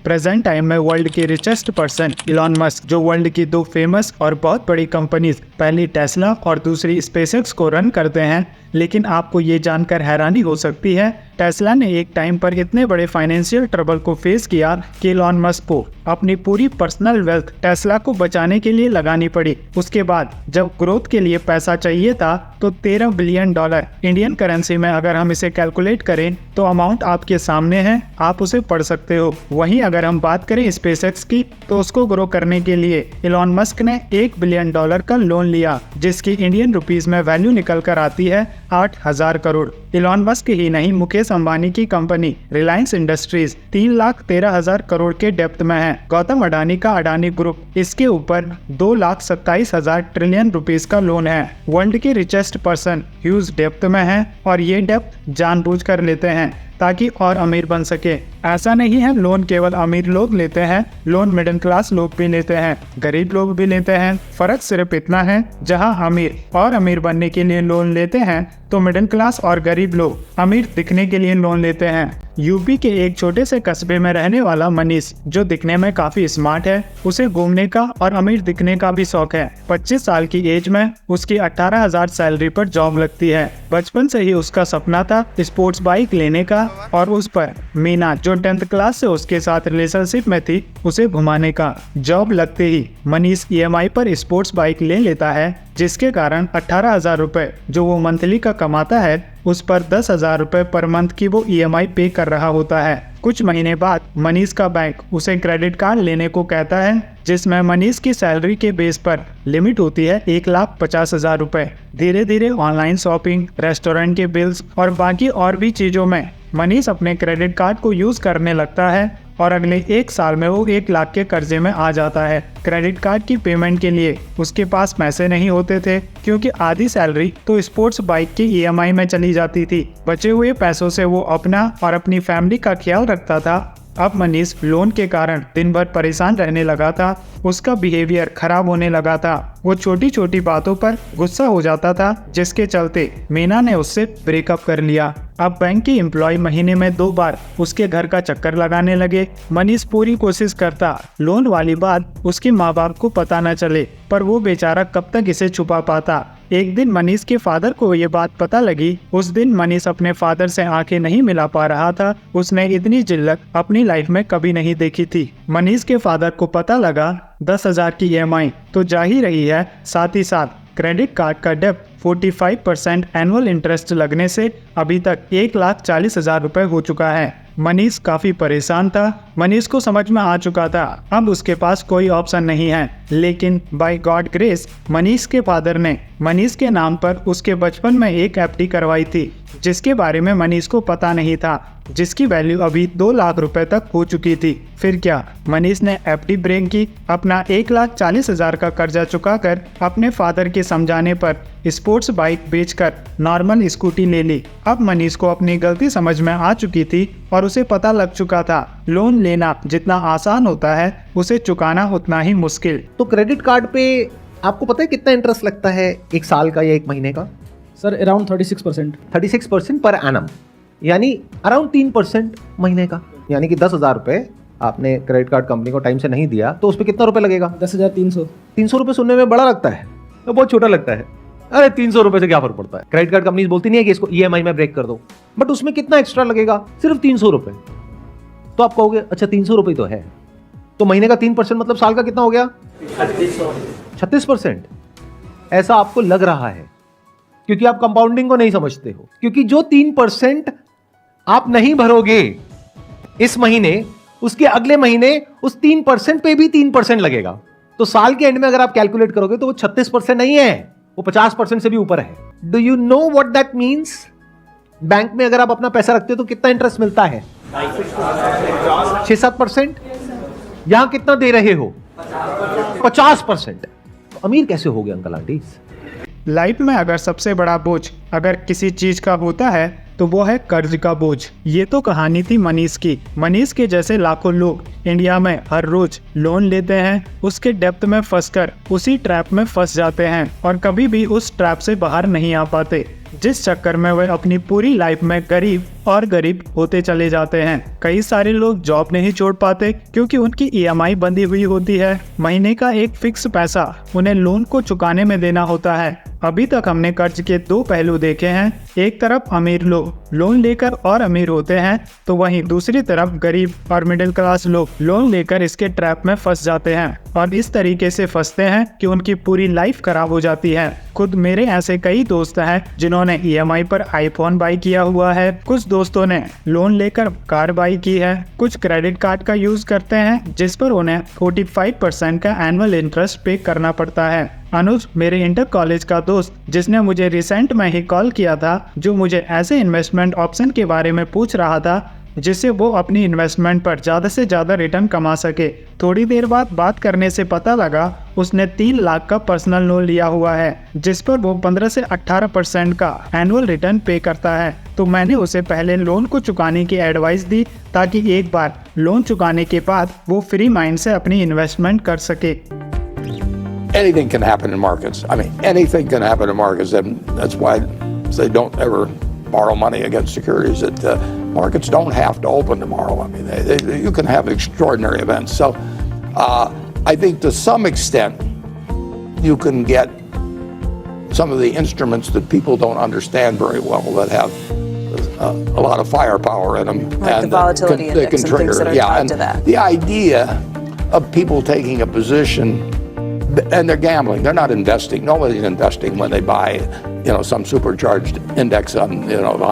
Present time में world के richest person Elon Musk, जो वर्ल्ड की दो फेमस और बहुत बड़ी कंपनीज, पहली टेस्ला और दूसरी स्पेसएक्स को रन करते हैं। लेकिन आपको ये जानकर हैरानी हो सकती है, टेस्ला ने एक टाइम पर इतने बड़े फाइनेंशियल ट्रबल को फेस किया कि इलॉन मस्क को अपनी पूरी पर्सनल वेल्थ टेस्ला को बचाने के लिए लगानी पड़ी। उसके बाद जब ग्रोथ के लिए पैसा चाहिए था तो $13 बिलियन इंडियन करेंसी में अगर हम इसे कैलकुलेट करें तो अमाउंट आपके सामने है, आप उसे पढ़ सकते हो। वहीं अगर हम बात करें स्पेसएक्स की तो उसको ग्रो करने के लिए इलॉन मस्क ने $1 बिलियन का लोन लिया, जिसकी इंडियन रुपीस में वैल्यू निकल कर आती है 8,000 करोड़। इलॉन मस्क ही नहीं, मुकेश अंबानी की कंपनी रिलायंस इंडस्ट्रीज 3,13,000 करोड़ के डेप्थ में है। गौतम अडानी का अडानी ग्रुप, इसके ऊपर 2,27,000 ट्रिलियन रुपीस का लोन है। वर्ल्ड के रिचेस्ट पर्सन ह्यूज डेप्थ में है और ये डेप्थ जानबूझकर लेते हैं ताकि और अमीर बन सके। ऐसा नहीं है लोन केवल अमीर लोग लेते हैं, लोन मिडिल क्लास लोग भी लेते हैं, गरीब लोग भी लेते हैं। फर्क सिर्फ इतना है, जहां अमीर और अमीर बनने के लिए लोन लेते हैं तो मिडिल क्लास और गरीब लोग अमीर दिखने के लिए लोन लेते हैं। यूपी के एक छोटे से कस्बे में रहने वाला मनीष, जो दिखने में काफी स्मार्ट है, उसे घूमने का और अमीर दिखने का भी शौक है। 25 साल की एज में उसकी 18,000 सैलरी पर जॉब लगती है। बचपन से ही उसका सपना था स्पोर्ट्स बाइक लेने का और उस पर मीना, जो 10th क्लास से उसके साथ रिलेशनशिप में थी, उसे घुमाने का। जॉब लगते ही मनीष EMI पर स्पोर्ट्स बाइक ले लेता है, जिसके कारण 18,000 रुपए जो वो मंथली का कमाता है, उस पर 10,000 रुपए पर मंथ की वो EMI पे कर रहा होता है। कुछ महीने बाद मनीष का बैंक उसे क्रेडिट कार्ड लेने को कहता है, जिसमें मनीष की सैलरी के बेस पर लिमिट होती है 1,50,000 रुपए। धीरे धीरे ऑनलाइन शॉपिंग, रेस्टोरेंट के बिल्स और बाकी और भी चीजों में मनीष अपने क्रेडिट कार्ड को यूज करने लगता है और अगले 1 साल में वो 1 लाख के कर्जे में आ जाता है। क्रेडिट कार्ड की पेमेंट के लिए उसके पास पैसे नहीं होते थे, क्योंकि आधी सैलरी तो स्पोर्ट्स बाइक की EMI में चली जाती थी। बचे हुए पैसों से वो अपना और अपनी फैमिली का ख्याल रखता था। अब मनीष लोन के कारण दिन भर परेशान रहने लगा था, उसका बिहेवियर खराब होने लगा था, वो छोटी छोटी बातों पर गुस्सा हो जाता था, जिसके चलते मीना ने उससे ब्रेकअप कर लिया। अब बैंक के एम्प्लॉय महीने में 2 बार उसके घर का चक्कर लगाने लगे। मनीष पूरी कोशिश करता लोन वाली बात उसके माँ बाप को पता न चले, पर वो बेचारा कब तक इसे छुपा पाता। एक दिन मनीष के फादर को ये बात पता लगी। उस दिन मनीष अपने फादर से आंखें नहीं मिला पा रहा था। उसने इतनी जिल्लत अपनी लाइफ में कभी नहीं देखी थी। मनीष के फादर को पता लगा 10,000 की EMI तो जा ही रही है, साथ ही साथ क्रेडिट कार्ड का डेप्ट 45% एनुअल इंटरेस्ट लगने से अभी तक 1,40,000 रुपए हो चुका है। मनीष काफी परेशान था। मनीष को समझ में आ चुका था अब उसके पास कोई ऑप्शन नहीं है, लेकिन बाय गॉड ग्रेस मनीष के फादर ने मनीष के नाम पर उसके बचपन में एक FD करवाई थी, जिसके बारे में मनीष को पता नहीं था, जिसकी वैल्यू अभी 2 लाख रुपए तक हो चुकी थी। फिर क्या, मनीष ने FD ब्रेक की, अपना 1,40,000 का कर्जा चुकाकर अपने फादर के समझाने पर स्पोर्ट्स बाइक बेचकर नॉर्मल स्कूटी ले ली। अब मनीष को अपनी गलती समझ में आ चुकी थी और उसे पता लग चुका था लोन लेना जितना आसान होता है, उसे चुकाना उतना ही मुश्किल। तो क्रेडिट कार्ड पे आपको पता है कितना इंटरेस्ट लगता है, 1 साल का या 1 महीने का? Sir around 36%। 36% पर एनम, यानी अराउंड 3% महीने का। यानी कि 10,000 रुपए आपने क्रेडिट कार्ड कंपनी को टाइम से नहीं दिया तो उस पर कितना रुपए लगेगा? 10,300। 300 रुपए सुनने में बड़ा लगता है तो बहुत छोटा लगता है। अरे 300 रुपए से क्या फर्क पड़ता है? क्रेडिट कार्ड कंपनी बोलती नहीं है कि इसको EMI में ब्रेक कर दो, बट उसमें कितना एक्स्ट्रा लगेगा? सिर्फ 300 रुपए। तो आप कहोगे अच्छा 300 रुपए तो है, तो महीने का 3% मतलब साल का कितना हो गया? 36%। ऐसा आपको लग रहा है क्योंकि आप कंपाउंडिंग को नहीं समझते हो। क्योंकि जो 3% आप नहीं भरोगे इस महीने, उसके अगले महीने उस 3% पे भी 3% लगेगा। तो साल के एंड में अगर आप कैलकुलेट करोगे तो वो 36% नहीं है, वो 50% से भी ऊपर है। Do you know what that means? Bank में अगर आप अपना पैसा रखते हो तो कितना इंटरेस्ट मिलता है? 6-7%। यहां कितना दे रहे हो? 50%। तो अमीर कैसे हो गए अंकल आंटी? लाइफ में अगर सबसे बड़ा बोझ अगर किसी चीज का होता है तो वो है कर्ज का बोझ। ये तो कहानी थी मनीष की। मनीष के जैसे लाखों लोग इंडिया में हर रोज लोन लेते हैं, उसके डेप्थ में फंसकर उसी ट्रैप में फंस जाते हैं और कभी भी उस ट्रैप से बाहर नहीं आ पाते, जिस चक्कर में वे अपनी पूरी लाइफ में गरीब और गरीब होते चले जाते हैं। कई सारे लोग जॉब नहीं छोड़ पाते क्योंकि उनकी ईएमआई बंधी हुई होती है। महीने का एक फिक्स पैसा उन्हें लोन को चुकाने में देना होता है। अभी तक हमने कर्ज के दो पहलू देखे हैं। एक तरफ अमीर लोग लोन लेकर और अमीर होते हैं, तो वहीं दूसरी तरफ गरीब और मिडिल क्लास लोग लोन लेकर इसके ट्रैप में फंस जाते हैं और इस तरीके से फंसते हैं कि उनकी पूरी लाइफ खराब हो जाती है। खुद मेरे ऐसे कई दोस्त हैं जिन्होंने ईएमआई पर आईफोन बाई किया हुआ है, कुछ दोस्तों ने लोन लेकर कार बाई की है, कुछ क्रेडिट कार्ड का यूज करते हैं जिस पर उन्हें 45% का एनुअल इंटरेस्ट पे करना पड़ता है। अनुज मेरे इंटर कॉलेज का दोस्त, जिसने मुझे रिसेंट में ही कॉल किया था, जो मुझे ऐसे इन्वेस्टमेंट ऑप्शन के बारे में पूछ रहा था जिससे वो अपनी इन्वेस्टमेंट पर ज़्यादा से ज़्यादा रिटर्न कमा सके। थोड़ी देर बाद बात करने से पता लगा उसने 3 लाख का पर्सनल लोन लिया हुआ है, जिस पर वो 15 से 18% का एनुअल रिटर्न पे करता है। तो मैंने उसे पहले लोन को चुकाने की एडवाइस दी ताकि एक बार लोन चुकाने के बाद वो फ्री माइंड से अपनी इन्वेस्टमेंट कर सके। Anything can happen in markets. I mean, anything can happen in markets, and that's why they don't ever borrow money against securities. That markets don't have to open tomorrow. I mean, you can have extraordinary events. So, I think to some extent, you can get some of the instruments that people don't understand very well that have a lot of firepower in them, like and the volatility they index can and trigger. things that are Yeah, tied and to that. the idea of people taking a position. And they're gambling. They're not investing. Nobody's investing when they buy, some supercharged index on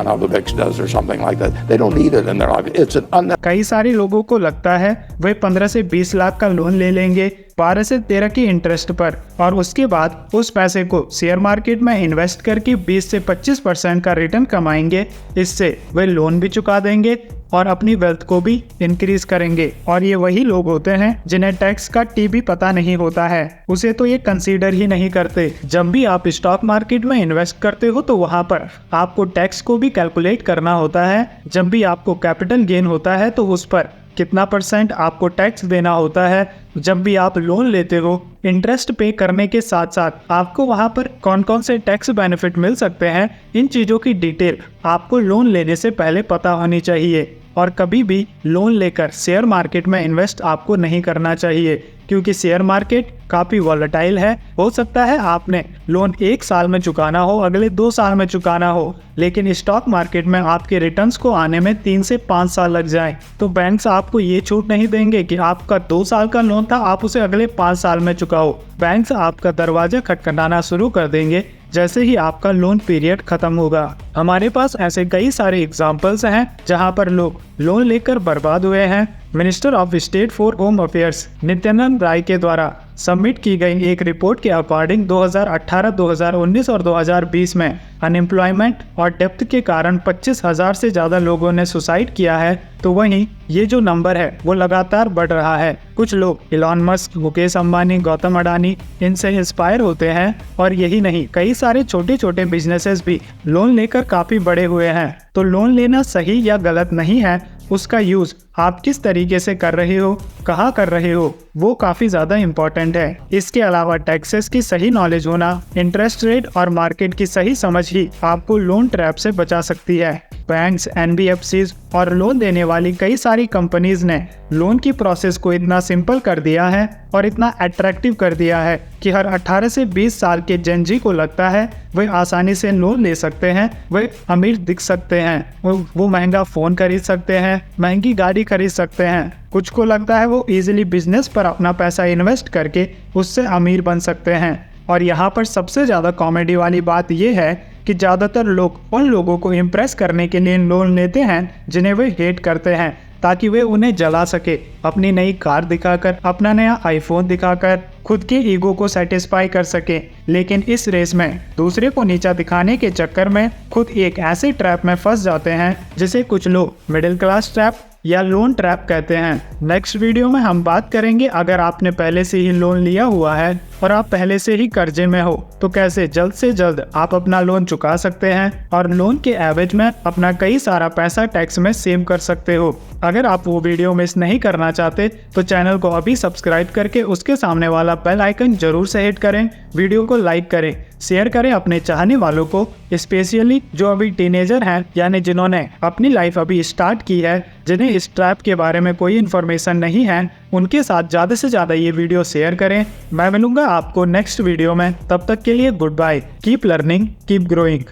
how the VIX does or something like that. They don't need it in their life. It's an कई सारे लोगों को लगता है वे 15 से 20 लाख का loan ले लेंगे 12 से 13 की इंटरेस्ट पर, और उसके बाद उस पैसे को शेयर मार्केट में इन्वेस्ट करके 20 से 25% का रिटर्न कमाएंगे। इससे वे लोन भी चुका देंगे और अपनी वेल्थ को भी इंक्रीज करेंगे। और ये वही लोग होते हैं जिन्हें टैक्स का टी भी पता नहीं होता है, उसे तो ये कंसीडर ही नहीं करते। जब भी आप स्टॉक मार्केट में इन्वेस्ट करते हो तो वहाँ पर आपको टैक्स को भी कैलकुलेट करना होता है। जब भी आपको कैपिटल गेन होता है तो उस पर कितना % आपको टैक्स देना होता है। जब भी आप लोन लेते हो, इंटरेस्ट पे करने के साथ साथ आपको वहाँ पर कौन कौन से टैक्स बेनिफिट मिल सकते हैं, इन चीज़ों की डिटेल आपको लोन लेने से पहले पता होनी चाहिए। और कभी भी लोन लेकर शेयर मार्केट में इन्वेस्ट आपको नहीं करना चाहिए, क्योंकि शेयर मार्केट काफ़ी वॉलेटाइल है। हो सकता है आपने लोन 1 साल में चुकाना हो, अगले 2 साल में चुकाना हो, लेकिन स्टॉक मार्केट में आपके रिटर्न्स को आने में 3 से 5 साल लग जाए। तो बैंक्स आपको ये छूट नहीं देंगे कि आपका 2 साल का लोन था, आप उसे अगले 5 साल में चुकाओ। बैंक्स आपका दरवाजा खटखटाना शुरू कर देंगे जैसे ही आपका लोन पीरियड खत्म होगा। हमारे पास ऐसे कई सारे एग्जाम्पल्स हैं जहां पर लोग लोन लेकर बर्बाद हुए हैं। Minister of state for home affairs Nityanand Rai के द्वारा सबमिट की गई एक रिपोर्ट के अकॉर्डिंग 2018, 2019 और 2020 में अनएम्प्लॉयमेंट और डेप्थ के कारण 25,000 से ज़्यादा लोगों ने सुसाइड किया है। तो वहीं ये जो नंबर है वो लगातार बढ़ रहा है। कुछ लोग इलॉन मस्क, मुकेश अंबानी, गौतम अडानी इनसे इंस्पायर होते हैं, और यही नहीं, कई सारे छोटे छोटे बिजनेसेस भी लोन लेकर काफ़ी बड़े हुए हैं। तो लोन लेना सही या गलत नहीं है, उसका यूज़ आप किस तरीके से कर रहे हो, कहाँ कर रहे हो, वो काफ़ी ज़्यादा इम्पॉर्टेंट है। इसके अलावा टैक्सेस की सही नॉलेज होना, इंटरेस्ट रेट और मार्केट की सही समझ ही आपको लोन ट्रैप से बचा सकती है। बैंक्स, NBFCs और लोन देने वाली कई सारी कंपनीज ने लोन की प्रोसेस को इतना सिंपल कर दिया है और इतना अट्रैक्टिव कर दिया है कि हर 18 से 20 साल के जेनजी को लगता है वे आसानी से लोन ले सकते हैं, वे अमीर दिख सकते हैं, वो महंगा फ़ोन खरीद सकते हैं, महंगी गाड़ी खरीद सकते हैं। कुछ को लगता है वो इजीली बिजनेस पर अपना पैसा इन्वेस्ट करके उससे अमीर बन सकते हैं। और यहाँ पर सबसे ज़्यादा कॉमेडी वाली बात यह है कि ज़्यादातर लोग उन लोगों को इम्प्रेस करने के लिए लोन लेते हैं जिन्हें वे हेट करते हैं, ताकि वे उन्हें जला सके, अपनी नई कार दिखाकर, अपना नया आईफोन दिखाकर खुद के ईगो को सेटिस्फाई कर सके। लेकिन इस रेस में दूसरे को नीचा दिखाने के चक्कर में खुद एक ऐसे ट्रैप में फंस जाते हैं जिसे कुछ लोग मिडिल क्लास ट्रैप या लोन ट्रैप कहते हैं। नेक्स्ट वीडियो में हम बात करेंगे, अगर आपने पहले से ही लोन लिया हुआ है और आप पहले से ही कर्जे में हो तो कैसे जल्द से जल्द आप अपना लोन चुका सकते हैं और लोन के एवज में अपना कई सारा पैसा टैक्स में सेव कर सकते हो। अगर आप वो वीडियो मिस नहीं करना चाहते तो चैनल को अभी सब्सक्राइब करके उसके सामने वाला बेल आइकन जरूर से हिट करें, वीडियो को लाइक करें, शेयर करें अपने चाहने वालों को, स्पेशली जो अभी टीनेजर हैं यानी जिन्होंने अपनी लाइफ अभी स्टार्ट की है, जिन्हें इस ट्रैप के बारे में कोई इन्फॉर्मेशन नहीं है, उनके साथ ज़्यादा से ज़्यादा ये वीडियो शेयर करें। मैं मिलूंगा आपको नेक्स्ट वीडियो में, तब तक के लिए goodbye, keep learning, keep growing.